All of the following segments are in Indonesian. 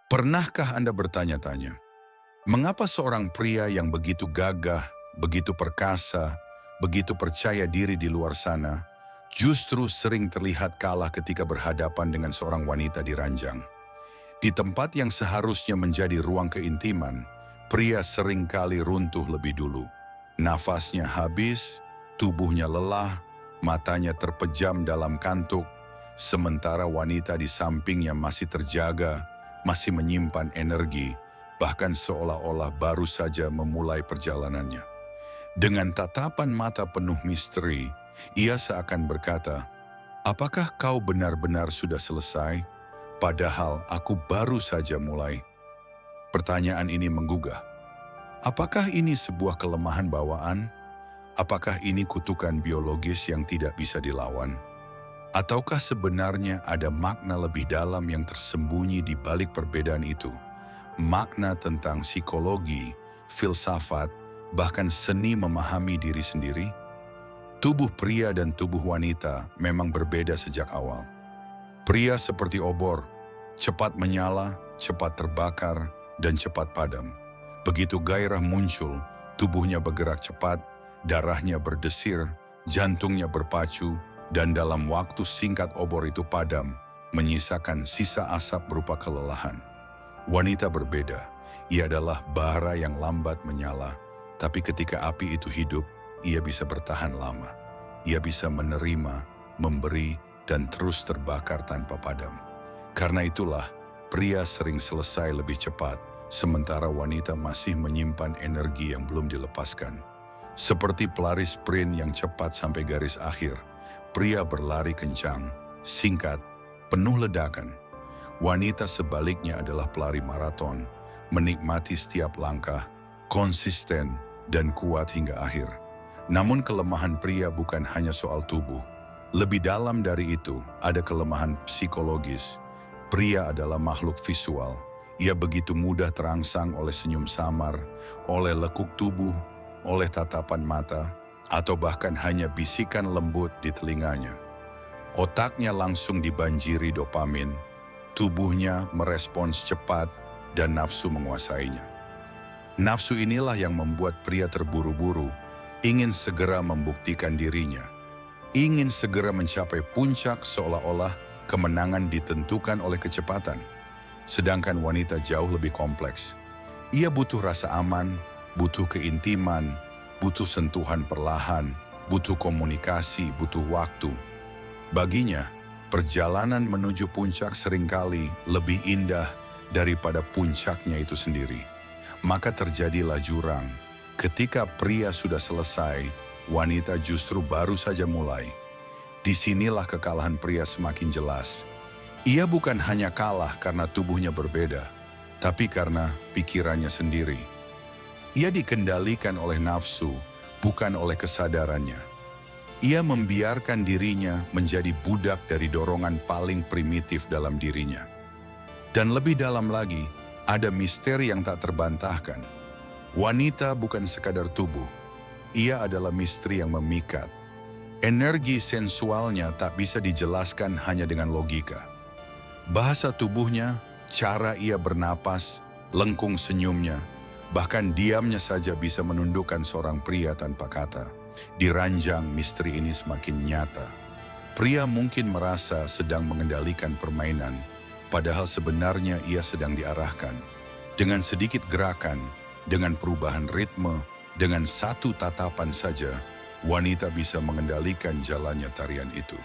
Pernahkah Anda bertanya-tanya, mengapa seorang pria yang begitu gagah, begitu perkasa, begitu percaya diri di luar sana, justru sering terlihat kalah ketika berhadapan dengan seorang wanita di ranjang? Di tempat yang seharusnya menjadi ruang keintiman, pria seringkali runtuh lebih dulu. Nafasnya habis, tubuhnya lelah, matanya terpejam dalam kantuk, sementara wanita di sampingnya masih terjaga, masih menyimpan energi, bahkan seolah-olah baru saja memulai perjalanannya. Dengan tatapan mata penuh misteri, ia seakan berkata, "Apakah kau benar-benar sudah selesai? Padahal aku baru saja mulai." Pertanyaan ini menggugah. Apakah ini sebuah kelemahan bawaan? Apakah ini kutukan biologis yang tidak bisa dilawan? Ataukah sebenarnya ada makna lebih dalam yang tersembunyi di balik perbedaan itu? Makna tentang psikologi, filsafat, bahkan seni memahami diri sendiri? Tubuh pria dan tubuh wanita memang berbeda sejak awal. Pria seperti obor, cepat menyala, cepat terbakar, dan cepat padam. Begitu gairah muncul, tubuhnya bergerak cepat, darahnya berdesir, jantungnya berpacu, dan dalam waktu singkat obor itu padam, menyisakan sisa asap berupa kelelahan. Wanita berbeda, ia adalah bara yang lambat menyala, tapi ketika api itu hidup, ia bisa bertahan lama. Ia bisa menerima, memberi, dan terus terbakar tanpa padam. Karena itulah, pria sering selesai lebih cepat, sementara wanita masih menyimpan energi yang belum dilepaskan. Seperti pelari sprint yang cepat sampai garis akhir, pria berlari kencang, singkat, penuh ledakan. Wanita sebaliknya adalah pelari maraton, menikmati setiap langkah, konsisten, dan kuat hingga akhir. Namun kelemahan pria bukan hanya soal tubuh. Lebih dalam dari itu, ada kelemahan psikologis. Pria adalah makhluk visual. Ia begitu mudah terangsang oleh senyum samar, oleh lekuk tubuh, oleh tatapan mata, atau bahkan hanya bisikan lembut di telinganya. Otaknya langsung dibanjiri dopamin, tubuhnya merespons cepat, dan nafsu menguasainya. Nafsu inilah yang membuat pria terburu-buru, ingin segera membuktikan dirinya, ingin segera mencapai puncak seolah-olah kemenangan ditentukan oleh kecepatan. Sedangkan wanita jauh lebih kompleks. Ia butuh rasa aman, butuh keintiman, butuh sentuhan perlahan, butuh komunikasi, butuh waktu. Baginya, perjalanan menuju puncak seringkali lebih indah daripada puncaknya itu sendiri. Maka terjadilah jurang. Ketika pria sudah selesai, wanita justru baru saja mulai. Disinilah kekalahan pria semakin jelas. Ia bukan hanya kalah karena tubuhnya berbeda, tapi karena pikirannya sendiri. Ia dikendalikan oleh nafsu, bukan oleh kesadarannya. Ia membiarkan dirinya menjadi budak dari dorongan paling primitif dalam dirinya. Dan lebih dalam lagi, ada misteri yang tak terbantahkan. Wanita bukan sekadar tubuh, ia adalah misteri yang memikat. Energi sensualnya tak bisa dijelaskan hanya dengan logika. Bahasa tubuhnya, cara ia bernapas, lengkung senyumnya, bahkan diamnya saja bisa menundukkan seorang pria tanpa kata. Di ranjang, misteri ini semakin nyata. Pria mungkin merasa sedang mengendalikan permainan, padahal sebenarnya ia sedang diarahkan. Dengan sedikit gerakan, dengan perubahan ritme, dengan satu tatapan saja, wanita bisa mengendalikan jalannya tarian itu.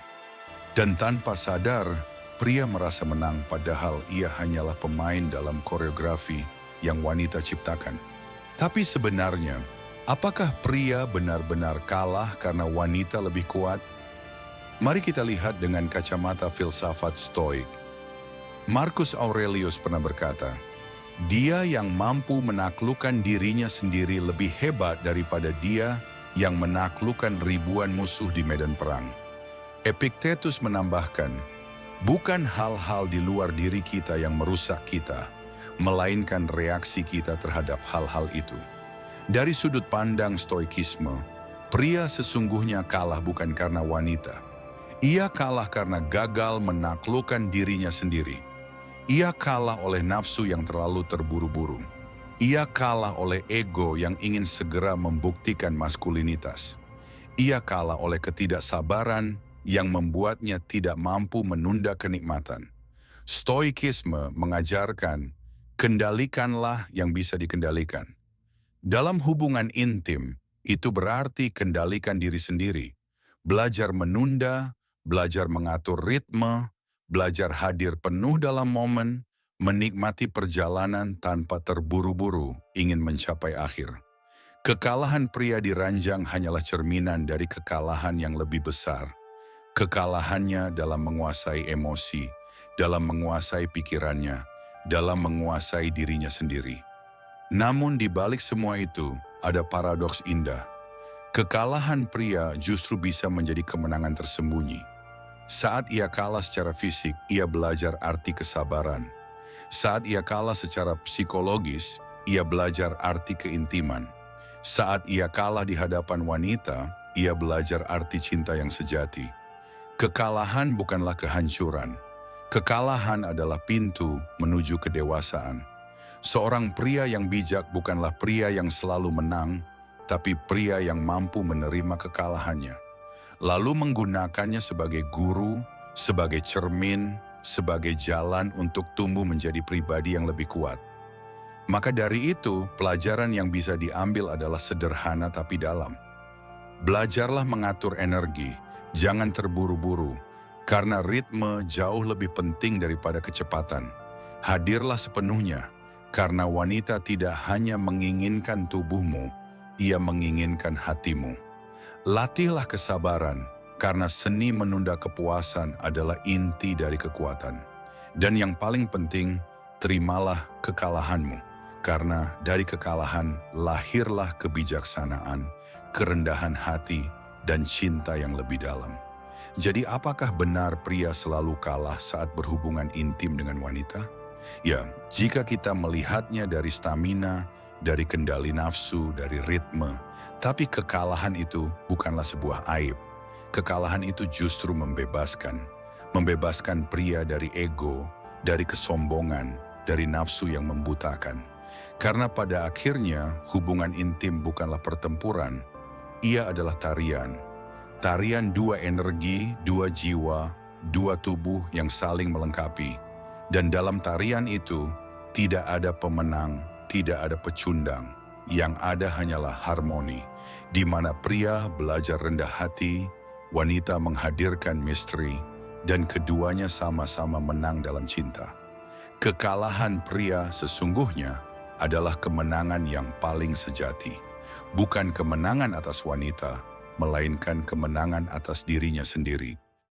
Dan tanpa sadar, pria merasa menang padahal ia hanyalah pemain dalam koreografi yang wanita ciptakan. Tapi sebenarnya, apakah pria benar-benar kalah karena wanita lebih kuat? Mari kita lihat dengan kacamata filsafat Stoik. Marcus Aurelius pernah berkata, "Dia yang mampu menaklukkan dirinya sendiri lebih hebat daripada dia yang menaklukkan ribuan musuh di medan perang." Epictetus menambahkan, bukan hal-hal di luar diri kita yang merusak kita, melainkan reaksi kita terhadap hal-hal itu. Dari sudut pandang stoikisme, pria sesungguhnya kalah bukan karena wanita. Ia kalah karena gagal menaklukkan dirinya sendiri. Ia kalah oleh nafsu yang terlalu terburu-buru. Ia kalah oleh ego yang ingin segera membuktikan maskulinitas. Ia kalah oleh ketidaksabaran yang membuatnya tidak mampu menunda kenikmatan. Stoikisme mengajarkan, kendalikanlah yang bisa dikendalikan. Dalam hubungan intim, itu berarti kendalikan diri sendiri. Belajar menunda, belajar mengatur ritme, belajar hadir penuh dalam momen, menikmati perjalanan tanpa terburu-buru ingin mencapai akhir. Kekalahan pria di ranjang hanyalah cerminan dari kekalahan yang lebih besar. Kekalahannya dalam menguasai emosi, dalam menguasai pikirannya, dalam menguasai dirinya sendiri. Namun di balik semua itu, ada paradoks indah. Kekalahan pria justru bisa menjadi kemenangan tersembunyi. Saat ia kalah secara fisik, ia belajar arti kesabaran. Saat ia kalah secara psikologis, ia belajar arti keintiman. Saat ia kalah di hadapan wanita, ia belajar arti cinta yang sejati. Kekalahan bukanlah kehancuran. Kekalahan adalah pintu menuju kedewasaan. Seorang pria yang bijak bukanlah pria yang selalu menang, tapi pria yang mampu menerima kekalahannya, lalu menggunakannya sebagai guru, sebagai cermin, sebagai jalan untuk tumbuh menjadi pribadi yang lebih kuat. Maka dari itu, pelajaran yang bisa diambil adalah sederhana tapi dalam. Belajarlah mengatur energi, jangan terburu-buru, karena ritme jauh lebih penting daripada kecepatan. Hadirlah sepenuhnya, karena wanita tidak hanya menginginkan tubuhmu, ia menginginkan hatimu. Latihlah kesabaran, karena seni menunda kepuasan adalah inti dari kekuatan. Dan yang paling penting, terimalah kekalahanmu, karena dari kekalahan lahirlah kebijaksanaan, kerendahan hati, dan cinta yang lebih dalam. Jadi apakah benar pria selalu kalah saat berhubungan intim dengan wanita? Ya, jika kita melihatnya dari stamina, dari kendali nafsu, dari ritme, tapi kekalahan itu bukanlah sebuah aib. Kekalahan itu justru membebaskan. Membebaskan pria dari ego, dari kesombongan, dari nafsu yang membutakan. Karena pada akhirnya hubungan intim bukanlah pertempuran, ia adalah tarian. Tarian dua energi, dua jiwa, dua tubuh yang saling melengkapi. Dan dalam tarian itu, tidak ada pemenang, tidak ada pecundang. Yang ada hanyalah harmoni, di mana pria belajar rendah hati, wanita menghadirkan misteri, dan keduanya sama-sama menang dalam cinta. Kekalahan pria sesungguhnya adalah kemenangan yang paling sejati. Bukan kemenangan atas wanita, melainkan kemenangan atas dirinya sendiri.